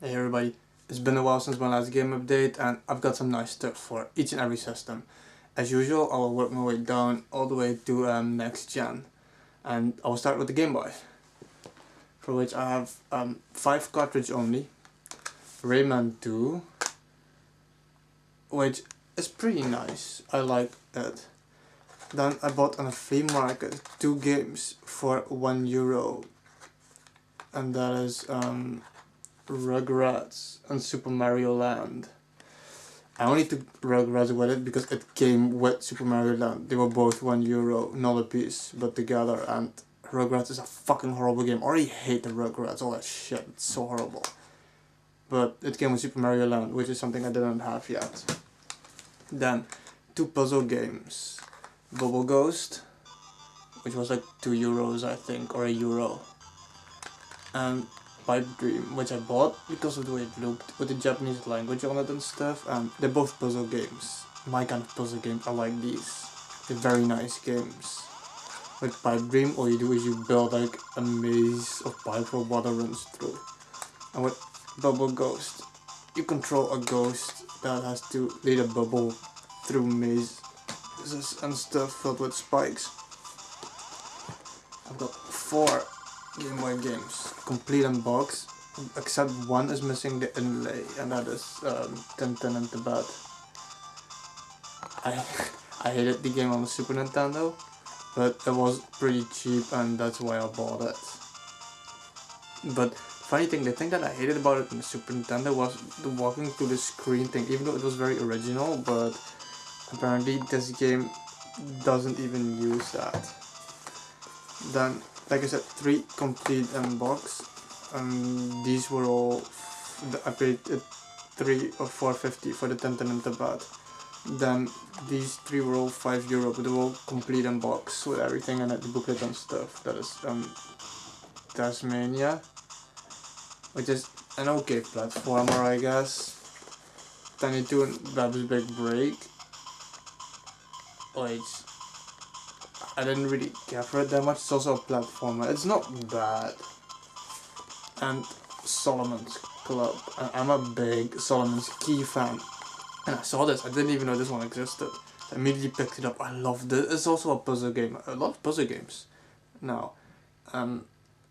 Hey everybody, it's been a while since my last game update and I've got some nice stuff for each and every system. As usual, I will work my way down all the way to next gen, and I will start with the Game Boy, for which I have 5 cartridge only, Rayman 2, which is pretty nice, I like it. Then I bought on a flea market 2 games for €1, and that is Rugrats and Super Mario Land. I only took Rugrats with it because it came with Super Mario Land. They were both €1, not a piece, but together, and Rugrats is a fucking horrible game. I already hate the Rugrats, all that shit, it's so horrible. But it came with Super Mario Land, which is something I didn't have yet. Then, 2 puzzle games. Bubble Ghost, which was like €2 I think, or €1. And Pipe Dream, which I bought because of the way it looked, with the Japanese language on it and stuff, and they're both puzzle games. My kind of puzzle games are like these. They're very nice games. With Pipe Dream, all you do is you build like a maze of pipe where water runs through. And with Bubble Ghost, you control a ghost that has to lead a bubble through mazes and stuff filled with spikes. I've got 4 Game Boy games, complete in box, except one is missing the inlay, and that is Tintin and Tibet. I I hated the game on the Super Nintendo, but it was pretty cheap and that's why I bought it. But funny thing, the thing that I hated about it on the Super Nintendo was the walking through the screen thing, even though it was very original, but apparently this game doesn't even use that. Then, like I said, 3 complete in box, and these were all, I paid 3 or 4.50 for the Tintin and Tibet. Then these 3 were all €5, but they were all complete in box with everything in it, the booklet and stuff. That is Tasmania, which is an okay platformer, I guess. Tiny Toon Bab's Big Break, which I didn't really care for it that much. It's also a platformer. It's not bad. And Solomon's Club. I'm a big Solomon's Key fan. And I saw this. I didn't even know this one existed. I immediately picked it up. I loved it. It's also a puzzle game. I love puzzle games now. In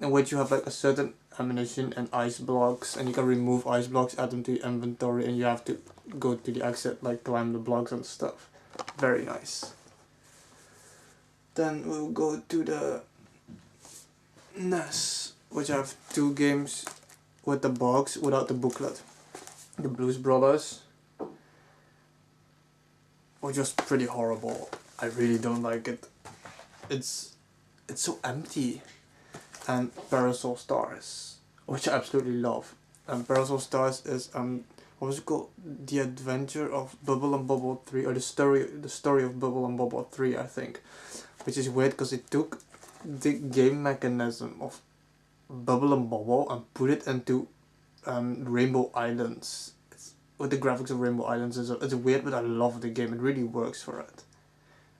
which you have like a certain ammunition and ice blocks, and you can remove ice blocks, add them to your inventory, and you have to go to the exit, like climb the blocks and stuff. Very nice. Then we'll go to the NES, which I have 2 games with the box without the booklet. The Blues Brothers, which was pretty horrible. I really don't like it. It's so empty. And Parasol Stars, which I absolutely love. And Parasol Stars is what was it called? The Adventure of Bubble and Bobble 3, or the story of Bubble and Bobble 3, I think. Which is weird because it took the game mechanism of Bubble and Bobble and put it into Rainbow Islands. With the graphics of Rainbow Islands, it's weird, but I love the game. It really works for it.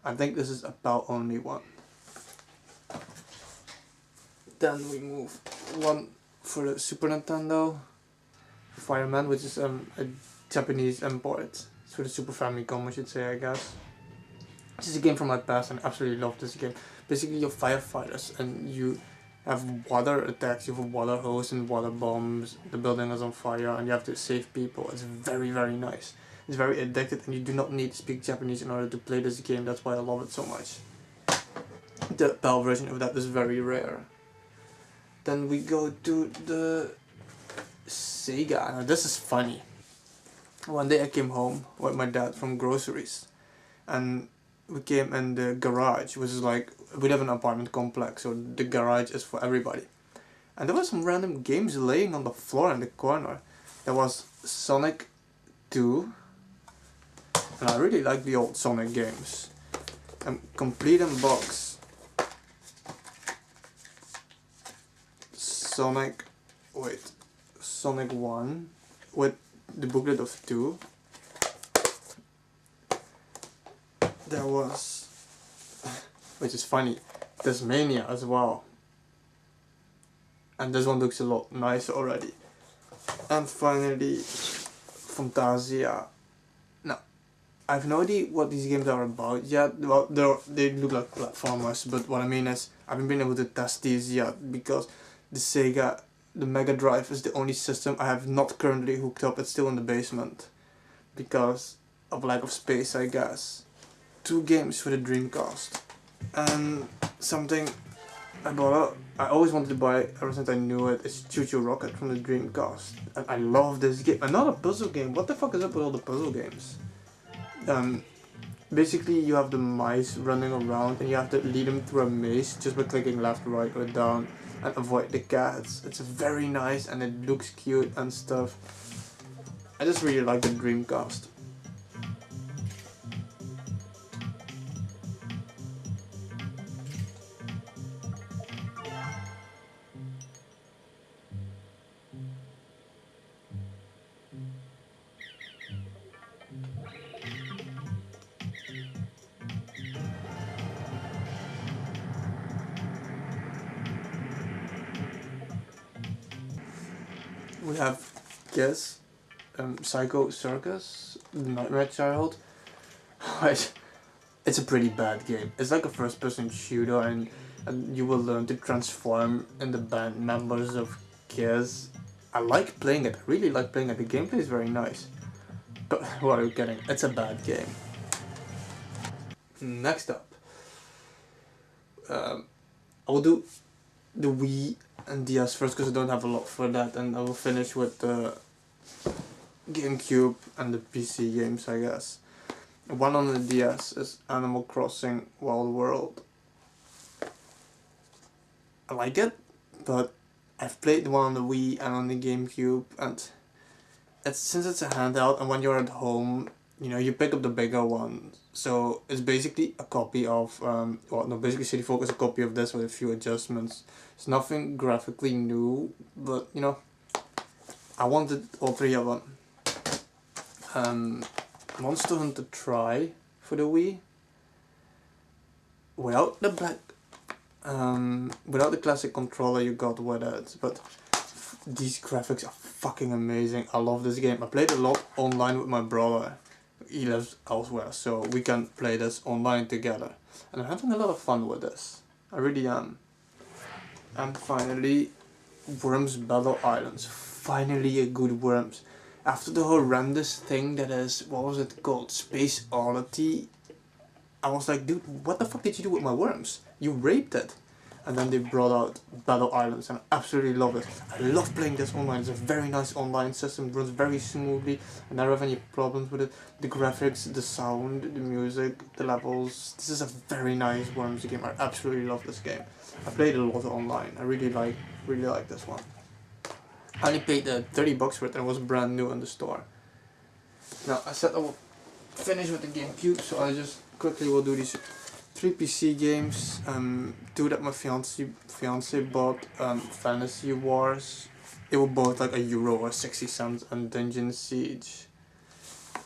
I think this is about only one. Then we move one for the Super Nintendo, Fireman, which is a Japanese import. It's for the Super Famicom, I should say, I guess. This is a game from my past and I absolutely love this game. Basically, you're firefighters and you have water attacks, you have a water hose and water bombs, the building is on fire and you have to save people. It's very, very nice. It's very addictive and you do not need to speak Japanese in order to play this game, that's why I love it so much. The PAL version of that is very rare. Then we go to the Sega. Now this is funny. One day I came home with my dad from groceries and we came in the garage, which is like, we live in an apartment complex, so the garage is for everybody. And there were some random games laying on the floor in the corner. There was Sonic 2, and I really like the old Sonic games. And complete in box, Sonic 1 with the booklet of 2. There was, which is funny, Tasmania as well. And this one looks a lot nicer already. And finally, Fantasia. Now, I have no idea what these games are about yet. Well, they look like platformers, but what I mean is, I haven't been able to test these yet because the Mega Drive is the only system I have not currently hooked up. It's still in the basement because of lack of space, I guess. 2 games for the Dreamcast. And something I bought up, I always wanted to buy ever since I knew it, is Choo Choo Rocket from the Dreamcast. And I love this game. Another puzzle game. What the fuck is up with all the puzzle games? Basically you have the mice running around and you have to lead them through a maze just by clicking left, right or down and avoid the cats. It's very nice and it looks cute and stuff. I just really like the Dreamcast. We have Kiss, Psycho Circus, The Nightmare Child. It's a pretty bad game. It's like a first-person shooter, and you will learn to transform in the band members of Kiss. I like playing it. I really like playing it. The gameplay is very nice. But what are you kidding? It's a bad game. Next up, I will do the Wii and DS first because I don't have a lot for that, and I will finish with the GameCube and the PC games, I guess. One on the DS is Animal Crossing Wild World. I like it, but I've played the one on the Wii and on the GameCube, and since it's a handheld and when you're at home, you pick up the bigger one. So it's basically a copy of, basically City Folk is a copy of this with a few adjustments. It's nothing graphically new, but I wanted all 3 of them. Monster Hunter Tri for the Wii. Without the classic controller you got with it, but these graphics are fucking amazing. I love this game. I played a lot online with my brother. He lives elsewhere, so we can play this online together. And I'm having a lot of fun with this. I really am. And finally, Worms Battle Islands. Finally a good Worms. After the horrendous thing that is, what was it called? Space Oddity. I was like, dude, what the fuck did you do with my Worms? You raped it. And then they brought out Battle Islands and I absolutely love it. I love playing this online. It's a very nice online system. It runs very smoothly. I never have any problems with it. The graphics, the sound, the music, the levels. This is a very nice Worms game. I absolutely love this game. I played a lot online. I really like this one. I only paid $30 for it and it was brand new in the store. Now I said I will finish with the GameCube, so I just quickly will do these 3 PC games. 2 that my fiance bought, Fantasy Wars. They were both like €1 or 60 cents, and Dungeon Siege.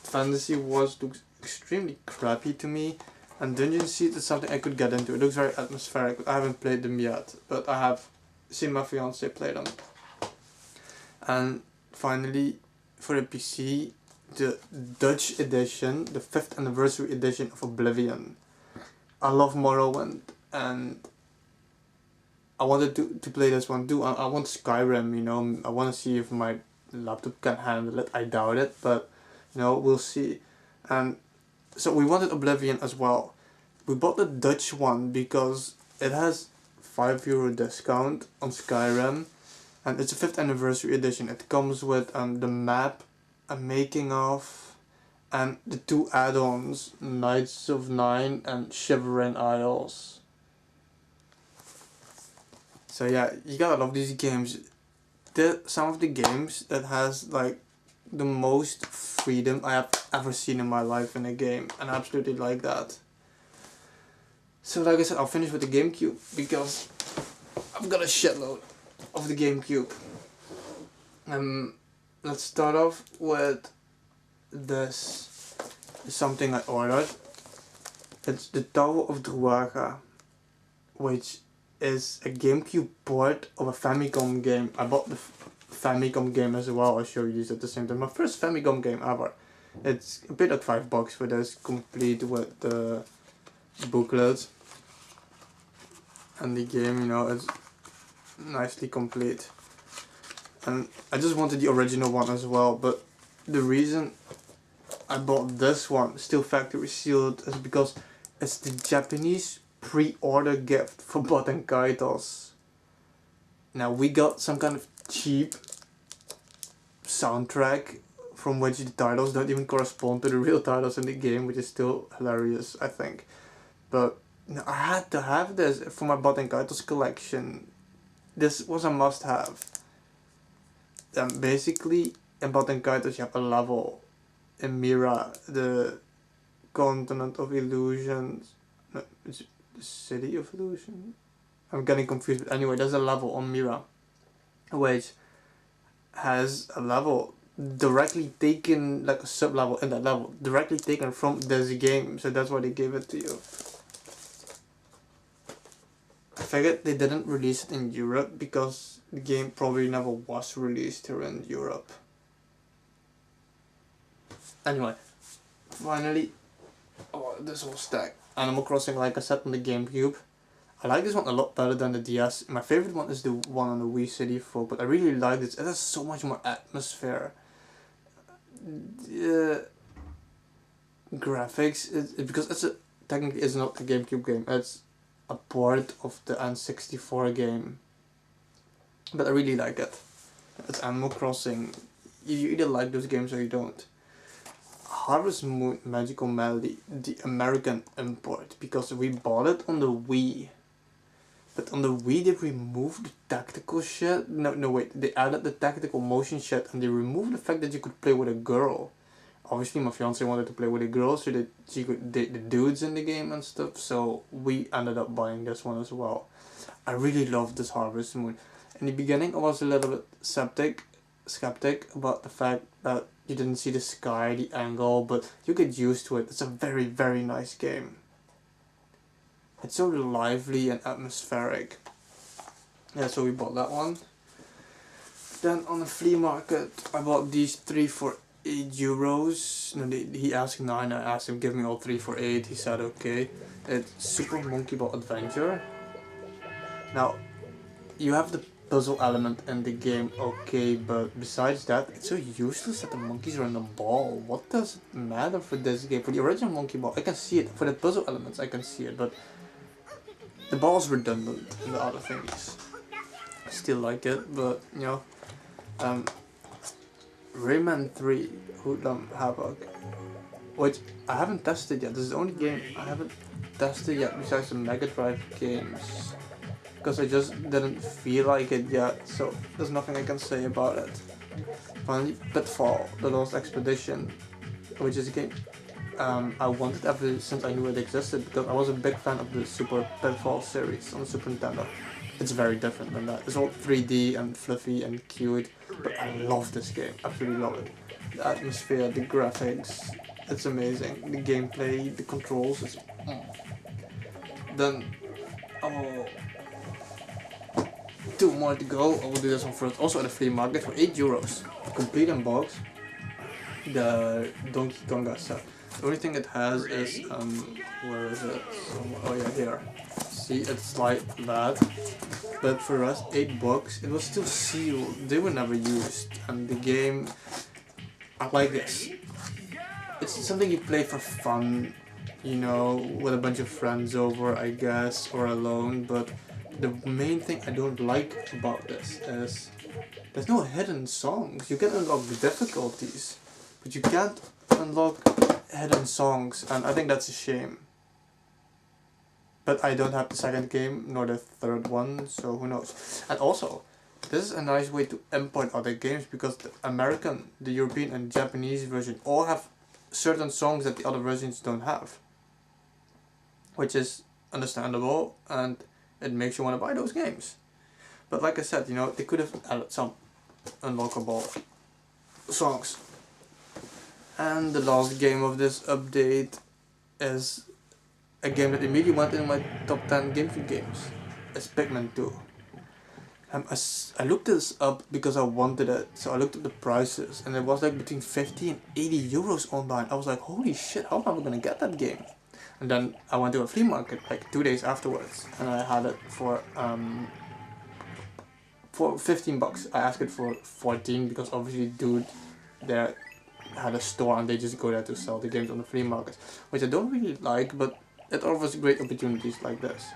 Fantasy Wars looks extremely crappy to me, and Dungeon Siege is something I could get into. It looks very atmospheric. I haven't played them yet, but I have seen my fiance play them. And finally, for the PC, the Dutch edition, the 5th anniversary edition of Oblivion. I love Morrowind, and I wanted to play this one too. I want Skyrim, I want to see if my laptop can handle it. I doubt it, but we'll see. And so we wanted Oblivion as well. We bought the Dutch one because it has €5 discount on Skyrim, and it's a 5th anniversary edition. It comes with the map, a making of, and the 2 add-ons, Knights of Nine and Shivering Isles. So yeah, you gotta love these games. They're some of the games that has like the most freedom I have ever seen in my life in a game, and I absolutely like that. So like I said, I'll finish with the GameCube because I've got a shitload of the GameCube. Let's start off with this. Something I ordered. It's the Tower of Druaga, which is a GameCube port of a Famicom game. I bought the Famicom game as well. I'll show you these at the same time. My first Famicom game ever. It's a bit like $5 for this, complete with the booklet. And the game, you know, is nicely complete. And I just wanted the original one as well, but the reason I bought this one, still factory sealed, is because it's the Japanese pre-order gift for Baten Kaitos. Now we got some kind of cheap soundtrack from which the titles don't even correspond to the real titles in the game, which is still hilarious, I think. But I had to have this for my Baten Kaitos collection. This was a must-have. Basically, in Baten Kaitos you have a level in Mira, the continent of illusions. No, it's the city of illusion. I'm getting confused, but anyway, there's a level on Mira which has a level directly taken, like a sub-level in that level, directly taken from this game, so that's why they gave it to you. I figured they didn't release it in Europe because the game probably never was released here in Europe. Anyway, finally, oh, this whole stack. Animal Crossing, like I said, on the GameCube. I like this one a lot better than the DS. My favorite one is the one on the Wii City Folk, but I really like this. It has so much more atmosphere. The graphics, because technically it's not a GameCube game. It's a part of the N64 game. But I really like it. It's Animal Crossing. You either like those games or you don't. Harvest Moon Magical Melody, the American import, because we bought it on the Wii. But on the Wii they removed the tactical shit. No wait, they added the tactical motion shit and they removed the fact that you could play with a girl. Obviously my fiance wanted to play with a girl so that she could date the dudes in the game and stuff, so we ended up buying this one as well. I really love this Harvest Moon. In the beginning I was a little bit skeptic about the fact that you didn't see the sky, the angle, but you get used to it. It's a very, very nice game. It's so lively and atmospheric. Yeah, so we bought that one. Then on the flea market, I bought these 3 for €8. No, he asked 9, I asked him give me all 3 for 8, he said okay. It's Super Monkey Ball Adventure. Now, you have the puzzle element in the game, okay, but besides that, it's so useless that the monkeys are in the ball. What does it matter for this game? For the original Monkey Ball, I can see it. For the puzzle elements, I can see it, but the ball's redundant in the other things. I still like it, but, you know, Rayman 3 Hoodlum Havoc, which I haven't tested yet. This is the only game I haven't tested yet besides the Mega Drive games, because I just didn't feel like it yet, so there's nothing I can say about it. Finally, Pitfall, The Lost Expedition, which is a game I wanted ever since I knew it existed, because I was a big fan of the Super Pitfall series on the Super Nintendo. It's very different than that. It's all 3D and fluffy and cute, but I love this game, absolutely love it. The atmosphere, the graphics, it's amazing. The gameplay, the controls, is... Then, oh, 2 more to go. I will do this one first. Also at the flea market for €8. Complete in box. The Donkey Konga set. The only thing it has is, where is it? Oh yeah, here. See, it's like that. But for us, $8, it was still sealed. They were never used. And the game, I like this. It's something you play for fun, you know, with a bunch of friends over, I guess, or alone. But the main thing I don't like about this is there's no hidden songs. You can unlock difficulties, but you can't unlock hidden songs, and I think that's a shame. But I don't have the second game, nor the third one, so who knows. And also, this is a nice way to import other games, because the American, the European and Japanese version all have certain songs that the other versions don't have. Which is understandable, and it makes you want to buy those games. But like I said, you know, they could have added some unlockable songs. And the last game of this update is a game that immediately went in my top 10 GameCube games. It's Pikmin 2. I looked this up because I wanted it, so I looked at the prices, and it was like between 50 and 80 euros online. I was like, holy shit, how am I gonna get that game? And then I went to a flea market like 2 days afterwards, and I had it for 15 bucks. I asked it for 14 because obviously dude there had a store and they just go there to sell the games on the flea market, which I don't really like, but it offers great opportunities like this.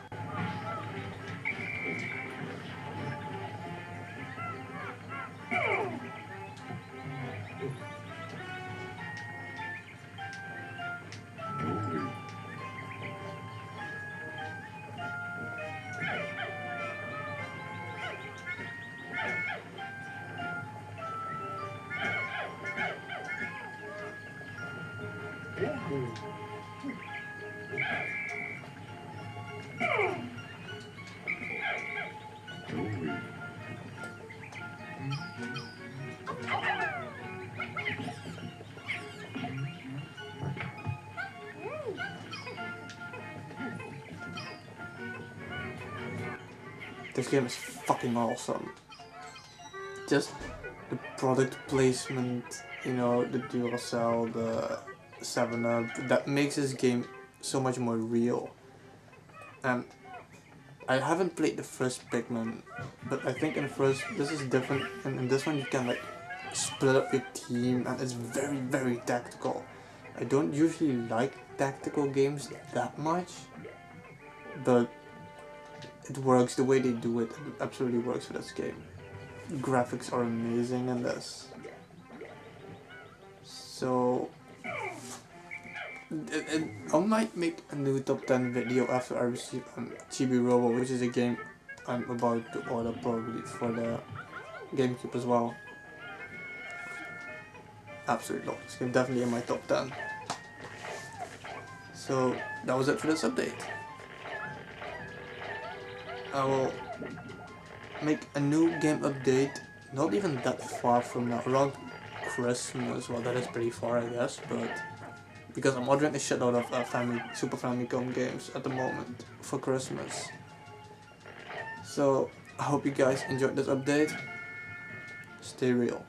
This game is fucking awesome. Just the product placement, you know, the Duracell, the 7-Up, that makes this game so much more real. And I haven't played the first Pikmin, but I think in the first, this is different, and in this one you can like split up your team, and it's very, very tactical. I don't usually like tactical games that much, but it works the way they do it. It absolutely works for this game. Graphics are amazing in this. So I might make a new top 10 video after I receive Chibi Robo, which is a game I'm about to order probably for the GameCube as well. Absolutely love this game, definitely in my top 10. So that was it for this update. I will make a new game update, not even that far from now, around Christmas. Well, that is pretty far I guess, but because I'm ordering a shitload of Super Famicom games at the moment for Christmas. So I hope you guys enjoyed this update. Stay real.